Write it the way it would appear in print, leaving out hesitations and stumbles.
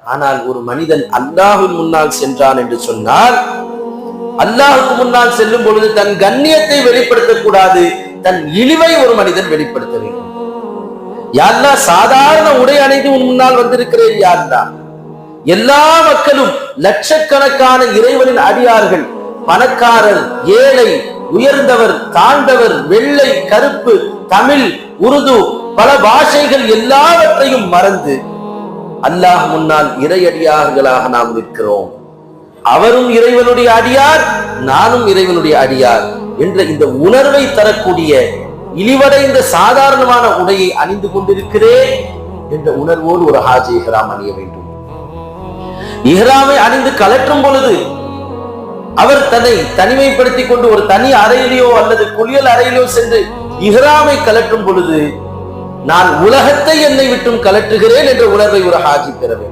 ஆனால் ஒரு மனிதன் அல்லாஹ்வின் முன்னால் சென்றான் என்று சொன்னால், அல்லாஹ்வுக்கு முன்னால் செல்லும் பொழுது தன் கண்ணியத்தை வெளிப்படுத்தக்கூடாது, தன் இழிவை ஒரு மனிதன் வெளிப்படுத்த வேண்டும். யா அல்லாஹ், சாதாரண உடை அணிந்து உன் முன்னால் வந்திருக்கிறேன் யா அல்லாஹ். எல்லா மக்களும் லட்சக்கணக்கான இறைவனின் அடியார்கள், பணக்காரர், ஏழை, உயர்ந்தவர், தாழ்ந்தவர், வெள்ளை, கருப்பு, தமிழ், உருது, பல பாஷைகள் எல்லாவற்றையும் மறந்து அல்லாஹ் முன்னால் இறையடியார்களாக நாம் நிற்கிறோம். அவரும் இறைவனுடைய அடியார், நானும் இறைவனுடைய அடியார் என்ற இந்த உணர்வை தரக்கூடிய இழிவடைந்த சாதாரணமான உடையை அணிந்து கொண்டிருக்கிறேன் என்ற உணர்வோடு ஒரு ஹாஜி இஹ்ராம் அணிய வேண்டும். இஹ்ராமை அணிந்து கலற்றும் பொழுது அவர் தன்னை தனிமைப்படுத்திக் கொண்டு ஒரு தனி அறையிலோ அல்லது குளியல் அறையிலோ சென்று இஹ்ராமை கலற்றும் பொழுது நான் உலகத்தை என்னை விட்டும் கலற்றுகிறேன் என்ற உணர்வை ஒரு ஹாஜி பெற வேண்டும்.